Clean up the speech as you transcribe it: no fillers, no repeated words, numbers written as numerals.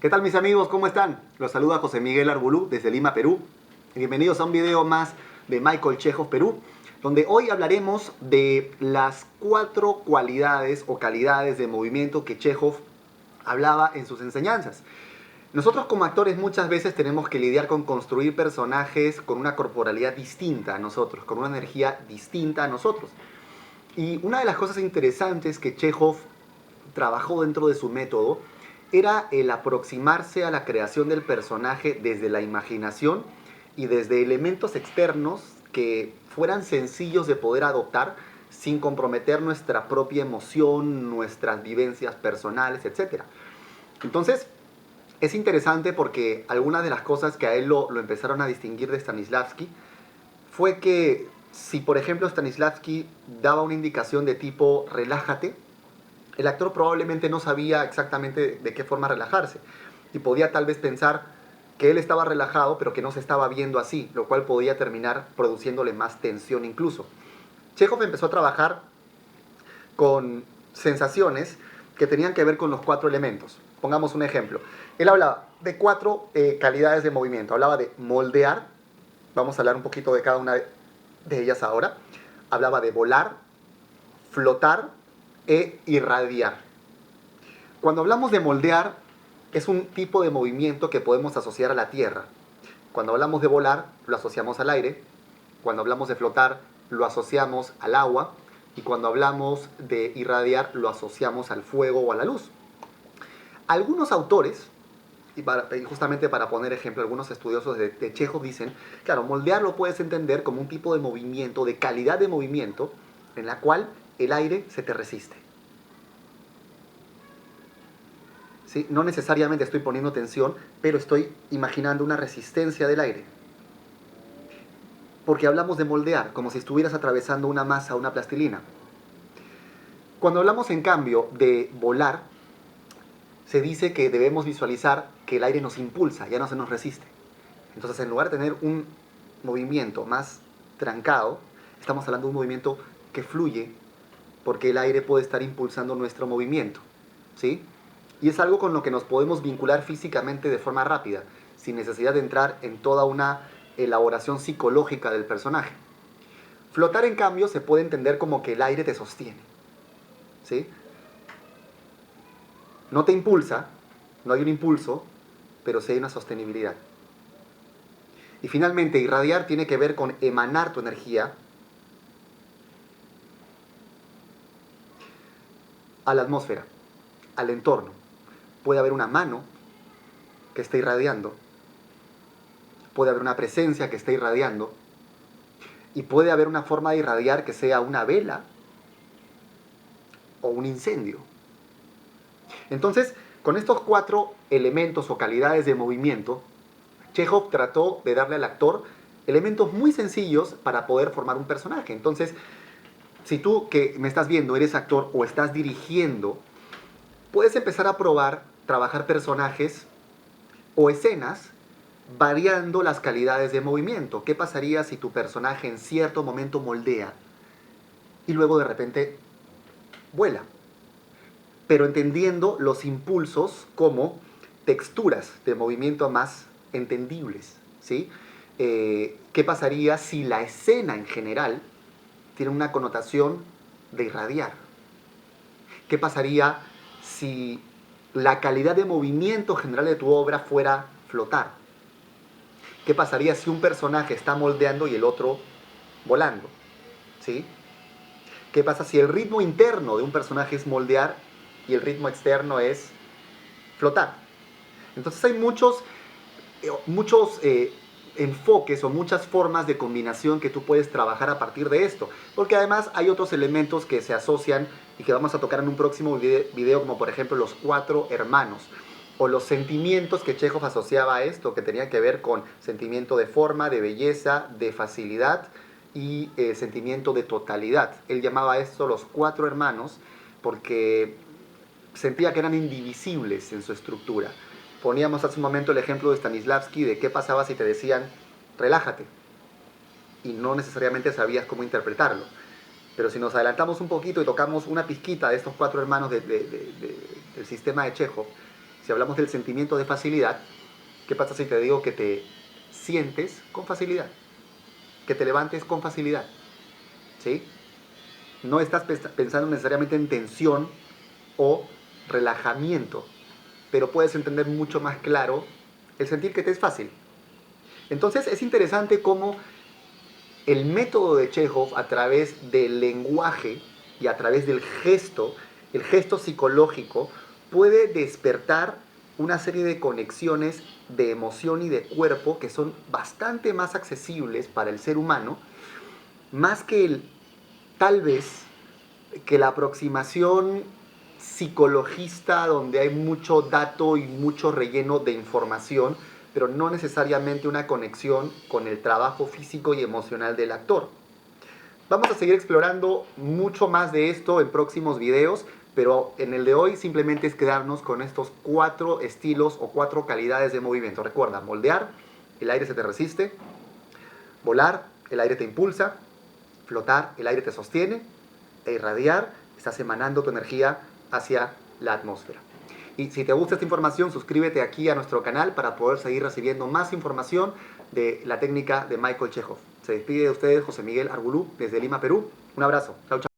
¿Qué tal mis amigos? ¿Cómo están? Los saluda José Miguel Arbulú desde Lima, Perú. Y bienvenidos a un video más de Michael Chekhov Perú, donde hoy hablaremos de las 4 cualidades o calidades de movimiento que Chekhov hablaba en sus enseñanzas. Nosotros como actores muchas veces tenemos que lidiar con construir personajes con una corporalidad distinta a nosotros, con una energía distinta a nosotros. Y una de las cosas interesantes que Chekhov trabajó dentro de su método era el aproximarse a la creación del personaje desde la imaginación y desde elementos externos que fueran sencillos de poder adoptar sin comprometer nuestra propia emoción, nuestras vivencias personales, etc. Entonces, es interesante porque algunas de las cosas que a él lo empezaron a distinguir de Stanislavski fue que si, por ejemplo, Stanislavski daba una indicación de tipo relájate, el actor probablemente no sabía exactamente de qué forma relajarse y podía tal vez pensar que él estaba relajado pero que no se estaba viendo así, lo cual podía terminar produciéndole más tensión incluso. Chekhov empezó a trabajar con sensaciones que tenían que ver con los 4 elementos. Pongamos un ejemplo. Él hablaba de 4 calidades de movimiento. Hablaba de moldear, vamos a hablar un poquito de cada una de ellas ahora. Hablaba de volar, flotar e irradiar. Cuando hablamos de moldear, es un tipo de movimiento que podemos asociar a la tierra. Cuando hablamos de volar, lo asociamos al aire. Cuando hablamos de flotar, lo asociamos al agua. Y cuando hablamos de irradiar, lo asociamos al fuego o a la luz. Algunos autores, y justamente para poner ejemplo, algunos estudiosos de Chekhov dicen, claro, moldear lo puedes entender como un tipo de movimiento, de calidad de movimiento, en la cual el aire se te resiste. ¿Sí? No necesariamente estoy poniendo tensión, pero estoy imaginando una resistencia del aire. Porque hablamos de moldear, como si estuvieras atravesando una masa, una plastilina. Cuando hablamos, en cambio, de volar, se dice que debemos visualizar que el aire nos impulsa, ya no se nos resiste. Entonces, en lugar de tener un movimiento más trancado, estamos hablando de un movimiento que fluye, porque el aire puede estar impulsando nuestro movimiento, ¿sí? Y es algo con lo que nos podemos vincular físicamente de forma rápida, sin necesidad de entrar en toda una elaboración psicológica del personaje. Flotar, en cambio, se puede entender como que el aire te sostiene, ¿sí? No te impulsa, no hay un impulso, pero sí hay una sostenibilidad. Y finalmente, irradiar tiene que ver con emanar tu energía a la atmósfera, al entorno. Puede haber una mano que esté irradiando, puede haber una presencia que esté irradiando, y puede haber una forma de irradiar que sea una vela o un incendio. Entonces, con estos 4 elementos o calidades de movimiento, Chekhov trató de darle al actor elementos muy sencillos para poder formar un personaje. Entonces, si tú que me estás viendo eres actor o estás dirigiendo, puedes empezar a probar trabajar personajes o escenas variando las calidades de movimiento. ¿Qué pasaría si tu personaje en cierto momento moldea y luego de repente vuela? Pero entendiendo los impulsos como texturas de movimiento más entendibles, ¿sí? ¿Qué pasaría si la escena en general tiene una connotación de irradiar? ¿Qué pasaría si la calidad de movimiento general de tu obra fuera flotar? ¿Qué pasaría si un personaje está moldeando y el otro volando? ¿Sí? ¿Qué pasa si el ritmo interno de un personaje es moldear y el ritmo externo es flotar? Entonces hay muchos enfoques o muchas formas de combinación que tú puedes trabajar a partir de esto, porque además hay otros elementos que se asocian y que vamos a tocar en un próximo video, como por ejemplo los 4 hermanos, o los sentimientos que Chekhov asociaba a esto, que tenía que ver con sentimiento de forma, de belleza, de facilidad y sentimiento de totalidad. Él llamaba a esto los 4 hermanos porque sentía que eran indivisibles en su estructura. Poníamos hace un momento el ejemplo de Stanislavski de qué pasaba si te decían relájate y no necesariamente sabías cómo interpretarlo. Pero si nos adelantamos un poquito y tocamos una pizquita de estos 4 hermanos del sistema de Chekhov, Si hablamos del sentimiento de facilidad, ¿qué pasa si te digo que te sientes con facilidad? Que te levantes con facilidad, ¿sí? No estás pensando necesariamente en tensión o relajamiento, pero puedes entender mucho más claro el sentir que te es fácil. Entonces es interesante cómo el método de Chekhov a través del lenguaje y a través del gesto, el gesto psicológico, puede despertar una serie de conexiones de emoción y de cuerpo que son bastante más accesibles para el ser humano, más que tal vez que la aproximación psicologista donde hay mucho dato y mucho relleno de información, pero no necesariamente una conexión con el trabajo físico y emocional del actor. Vamos a seguir explorando mucho más de esto en próximos videos, pero en el de hoy simplemente es quedarnos con estos 4 estilos o 4 calidades de movimiento. Recuerda, moldear, el aire se te resiste; volar, el aire te impulsa; flotar, el aire te sostiene; e irradiar, estás emanando tu energía hacia la atmósfera. Y si te gusta esta información, suscríbete aquí a nuestro canal para poder seguir recibiendo más información de la técnica de Michael Chekhov. Se despide de ustedes José Miguel Argulú desde Lima, Perú. Un abrazo. Chau, chau.